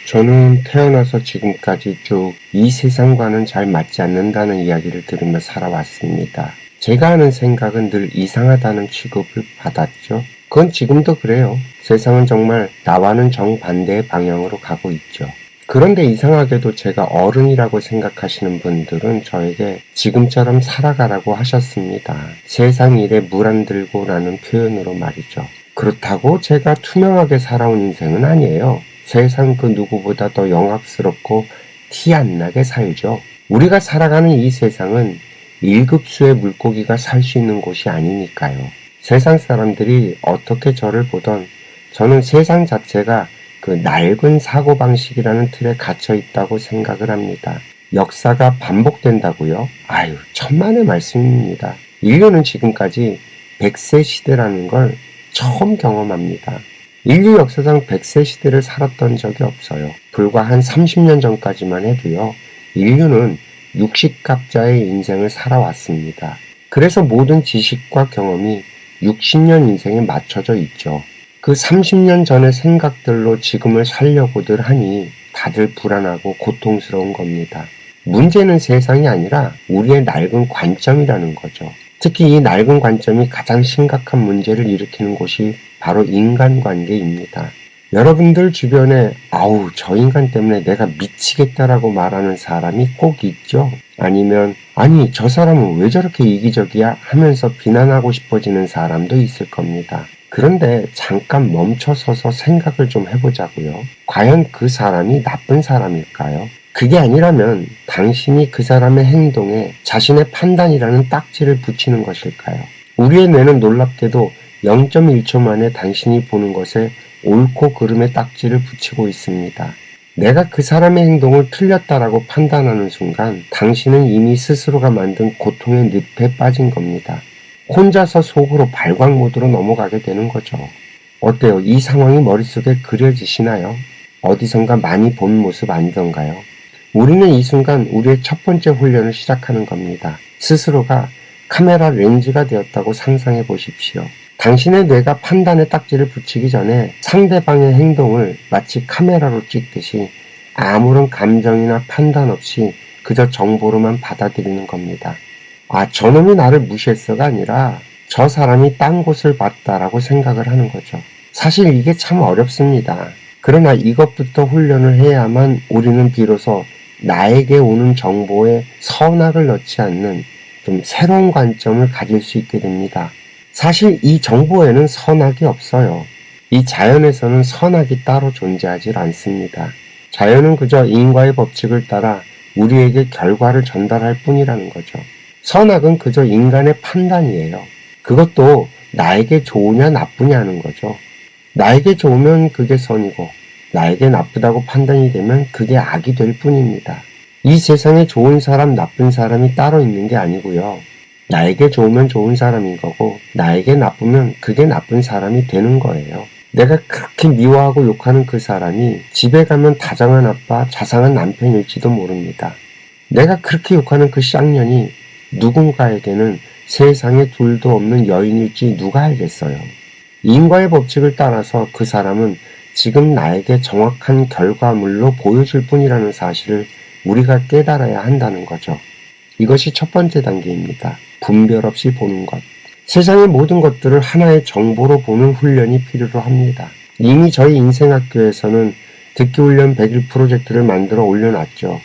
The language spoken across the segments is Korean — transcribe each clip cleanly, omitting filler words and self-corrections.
저는 태어나서 지금까지 쭉 이 세상과는 잘 맞지 않는다는 이야기를 들으며 살아왔습니다. 제가 하는 생각은 늘 이상하다는 취급을 받았죠. 그건 지금도 그래요. 세상은 정말 나와는 정반대의 방향으로 가고 있죠. 그런데 이상하게도 제가 어른이라고 생각하시는 분들은 저에게 지금처럼 살아가라고 하셨습니다. 세상 일에 물 안 들고라는 표현으로 말이죠. 그렇다고 제가 투명하게 살아온 인생은 아니에요. 세상 그 누구보다 더 영악스럽고 티 안 나게 살죠. 우리가 살아가는 이 세상은 1급수의 물고기가 살 수 있는 곳이 아니니까요. 세상 사람들이 어떻게 저를 보던 저는 세상 자체가 그 낡은 사고방식이라는 틀에 갇혀 있다고 생각을 합니다. 역사가 반복된다고요? 아유, 천만의 말씀입니다. 인류는 지금까지 100세 시대라는 걸 처음 경험합니다. 인류 역사상 100세 시대를 살았던 적이 없어요. 불과 한 30년 전까지만 해도요. 인류는 60갑자의 인생을 살아왔습니다. 그래서 모든 지식과 경험이 60년 인생에 맞춰져 있죠. 그 30년 전의 생각들로 지금을 살려고들 하니 다들 불안하고 고통스러운 겁니다. 문제는 세상이 아니라 우리의 낡은 관점이라는 거죠. 특히 이 낡은 관점이 가장 심각한 문제를 일으키는 곳이 바로 인간관계입니다. 여러분들 주변에 아우 저 인간 때문에 내가 미치겠다라고 말하는 사람이 꼭 있죠. 아니면 아니 저 사람은 왜 저렇게 이기적이야 하면서 비난하고 싶어지는 사람도 있을 겁니다. 그런데 잠깐 멈춰서서 생각을 좀 해보자고요. 과연 그 사람이 나쁜 사람일까요? 그게 아니라면 당신이 그 사람의 행동에 자신의 판단이라는 딱지를 붙이는 것일까요? 우리의 뇌는 놀랍게도 0.1초 만에 당신이 보는 것에 옳고 그름의 딱지를 붙이고 있습니다. 내가 그 사람의 행동을 틀렸다라고 판단하는 순간 당신은 이미 스스로가 만든 고통의 늪에 빠진 겁니다. 혼자서 속으로 발광 모드로 넘어가게 되는 거죠. 어때요? 이 상황이 머릿속에 그려지시나요? 어디선가 많이 본 모습 아니던가요? 우리는 이 순간 우리의 첫 번째 훈련을 시작하는 겁니다. 스스로가 카메라 렌즈가 되었다고 상상해 보십시오. 당신의 뇌가 판단의 딱지를 붙이기 전에 상대방의 행동을 마치 카메라로 찍듯이 아무런 감정이나 판단 없이 그저 정보로만 받아들이는 겁니다. 아, 저놈이 나를 무시했어가 아니라 저 사람이 딴 곳을 봤다라고 생각을 하는 거죠. 사실 이게 참 어렵습니다. 그러나 이것부터 훈련을 해야만 우리는 비로소 나에게 오는 정보에 선악을 넣지 않는 좀 새로운 관점을 가질 수 있게 됩니다. 사실 이 정보에는 선악이 없어요. 이 자연에서는 선악이 따로 존재하지 않습니다. 자연은 그저 인과의 법칙을 따라 우리에게 결과를 전달할 뿐이라는 거죠. 선악은 그저 인간의 판단이에요. 그것도 나에게 좋으냐 나쁘냐 하는 거죠. 나에게 좋으면 그게 선이고 나에게 나쁘다고 판단이 되면 그게 악이 될 뿐입니다. 이 세상에 좋은 사람, 나쁜 사람이 따로 있는 게 아니고요. 나에게 좋으면 좋은 사람인 거고 나에게 나쁘면 그게 나쁜 사람이 되는 거예요. 내가 그렇게 미워하고 욕하는 그 사람이 집에 가면 다정한 아빠, 자상한 남편일지도 모릅니다. 내가 그렇게 욕하는 그 쌍년이 누군가에게는 세상에 둘도 없는 여인일지 누가 알겠어요. 인과의 법칙을 따라서 그 사람은 지금 나에게 정확한 결과물로 보여줄 뿐이라는 사실을 우리가 깨달아야 한다는 거죠. 이것이 첫 번째 단계입니다. 분별 없이 보는 것. 세상의 모든 것들을 하나의 정보로 보는 훈련이 필요로 합니다. 이미 저희 인생학교에서는 듣기훈련 100일 프로젝트를 만들어 올려놨죠.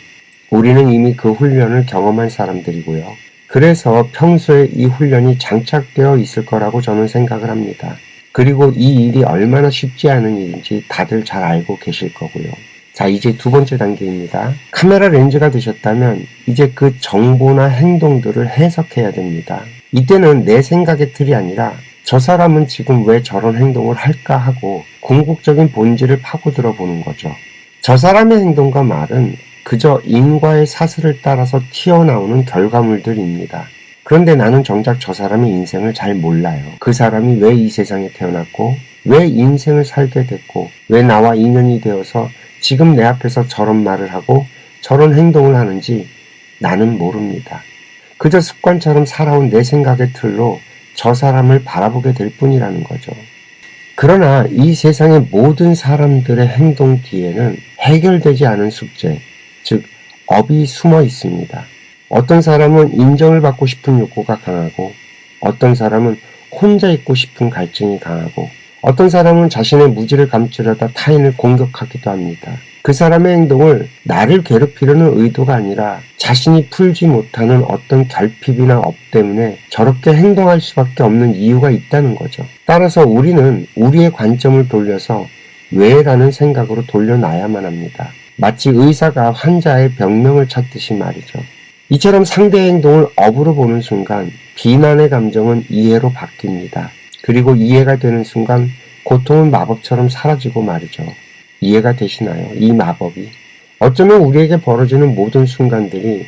우리는 이미 그 훈련을 경험한 사람들이고요. 그래서 평소에 이 훈련이 장착되어 있을 거라고 저는 생각을 합니다. 그리고 이 일이 얼마나 쉽지 않은 일인지 다들 잘 알고 계실 거고요. 자, 이제 두 번째 단계입니다. 카메라 렌즈가 되셨다면 이제 그 정보나 행동들을 해석해야 됩니다. 이때는 내 생각의 틀이 아니라 저 사람은 지금 왜 저런 행동을 할까 하고 궁극적인 본질을 파고들어 보는 거죠. 저 사람의 행동과 말은 그저 인과의 사슬을 따라서 튀어나오는 결과물들입니다. 그런데 나는 정작 저 사람의 인생을 잘 몰라요. 그 사람이 왜 이 세상에 태어났고 왜 인생을 살게 됐고 왜 나와 인연이 되어서 지금 내 앞에서 저런 말을 하고 저런 행동을 하는지 나는 모릅니다. 그저 습관처럼 살아온 내 생각의 틀로 저 사람을 바라보게 될 뿐이라는 거죠. 그러나 이 세상의 모든 사람들의 행동 뒤에는 해결되지 않은 숙제, 즉 업이 숨어 있습니다. 어떤 사람은 인정을 받고 싶은 욕구가 강하고, 어떤 사람은 혼자 있고 싶은 갈증이 강하고, 어떤 사람은 자신의 무지를 감추려다 타인을 공격하기도 합니다. 그 사람의 행동을 나를 괴롭히려는 의도가 아니라 자신이 풀지 못하는 어떤 결핍이나 업 때문에 저렇게 행동할 수밖에 없는 이유가 있다는 거죠. 따라서 우리는 우리의 관점을 돌려서 왜라는 생각으로 돌려놔야만 합니다. 마치 의사가 환자의 병명을 찾듯이 말이죠. 이처럼 상대의 행동을 업으로 보는 순간 비난의 감정은 이해로 바뀝니다. 그리고 이해가 되는 순간 고통은 마법처럼 사라지고 말이죠. 이해가 되시나요? 이 마법이. 어쩌면 우리에게 벌어지는 모든 순간들이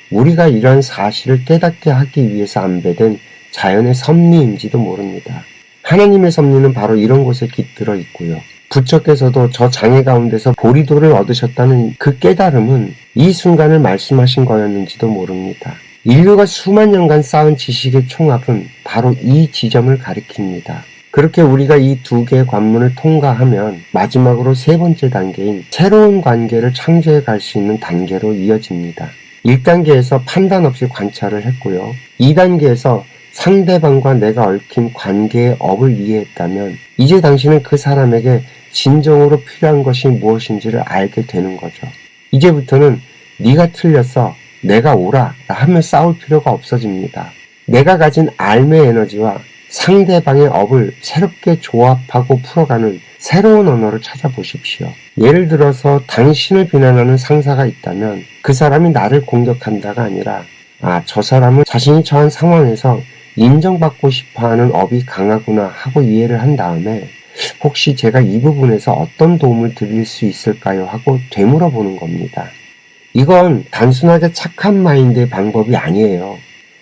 우리가 이러한 사실을 깨닫게 하기 위해서 안배된 자연의 섭리인지도 모릅니다. 하나님의 섭리는 바로 이런 곳에 깃들어 있고요. 부처께서도 저 장애 가운데서 보리도를 얻으셨다는 그 깨달음은 이 순간을 말씀하신 거였는지도 모릅니다. 인류가 수만 년간 쌓은 지식의 총합은 바로 이 지점을 가리킵니다. 그렇게 우리가 이 두 개의 관문을 통과하면 마지막으로 세 번째 단계인 새로운 관계를 창조해 갈 수 있는 단계로 이어집니다. 1단계에서 판단 없이 관찰을 했고요. 2단계에서 상대방과 내가 얽힌 관계의 업을 이해했다면 이제 당신은 그 사람에게 진정으로 필요한 것이 무엇인지를 알게 되는 거죠. 이제부터는 네가 틀렸어, 내가 옳아 하며 싸울 필요가 없어집니다. 내가 가진 알매 에너지와 상대방의 업을 새롭게 조합하고 풀어가는 새로운 언어를 찾아보십시오. 예를 들어서 당신을 비난하는 상사가 있다면 그 사람이 나를 공격한다가 아니라 저 사람은 자신이 처한 상황에서 인정받고 싶어하는 업이 강하구나 하고 이해를 한 다음에 혹시 제가 이 부분에서 어떤 도움을 드릴 수 있을까요? 하고 되물어보는 겁니다. 이건 단순하게 착한 마인드의 방법이 아니에요.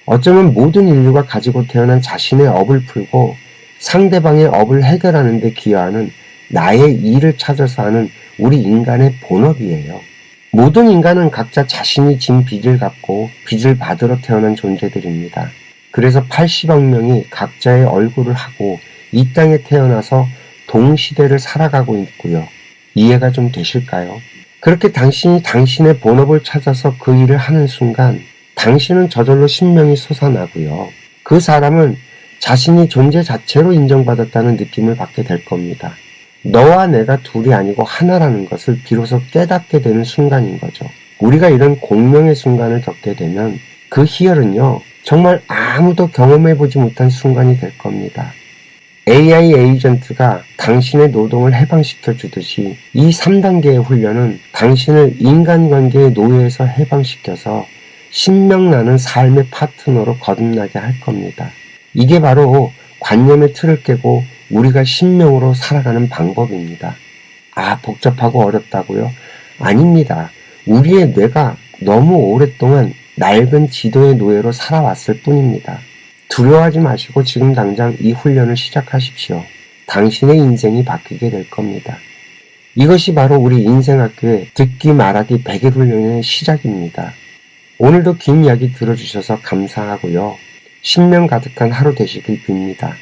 어쩌면 모든 인류가 가지고 태어난 자신의 업을 풀고 상대방의 업을 해결하는 데 기여하는 나의 일을 찾아서 하는 우리 인간의 본업이에요. 모든 인간은 각자 자신이 진 빚을 갚고 빚을 받으러 태어난 존재들입니다. 그래서 80억 명이 각자의 얼굴을 하고 이 땅에 태어나서 동시대를 살아가고 있고요. 이해가 좀 되실까요? 그렇게 당신이 당신의 본업을 찾아서 그 일을 하는 순간 당신은 저절로 신명이 솟아나고요. 그 사람은 자신이 존재 자체로 인정받았다는 느낌을 받게 될 겁니다. 너와 내가 둘이 아니고 하나라는 것을 비로소 깨닫게 되는 순간인 거죠. 우리가 이런 공명의 순간을 겪게 되면 그 희열은요, 정말 아무도 경험해보지 못한 순간이 될 겁니다. AI 에이전트가 당신의 노동을 해방시켜 주듯이 이 3단계의 훈련은 당신을 인간관계의 노예에서 해방시켜서 신명나는 삶의 파트너로 거듭나게 할 겁니다. 이게 바로 관념의 틀을 깨고 우리가 신명으로 살아가는 방법입니다. 복잡하고 어렵다고요? 아닙니다. 우리의 뇌가 너무 오랫동안 낡은 지도의 노예로 살아왔을 뿐입니다. 두려워하지 마시고 지금 당장 이 훈련을 시작하십시오. 당신의 인생이 바뀌게 될 겁니다. 이것이 바로 우리 인생학교의 듣기 말하기 100일 훈련의 시작입니다. 오늘도 긴 이야기 들어주셔서 감사하고요. 신명 가득한 하루 되시길 빕니다.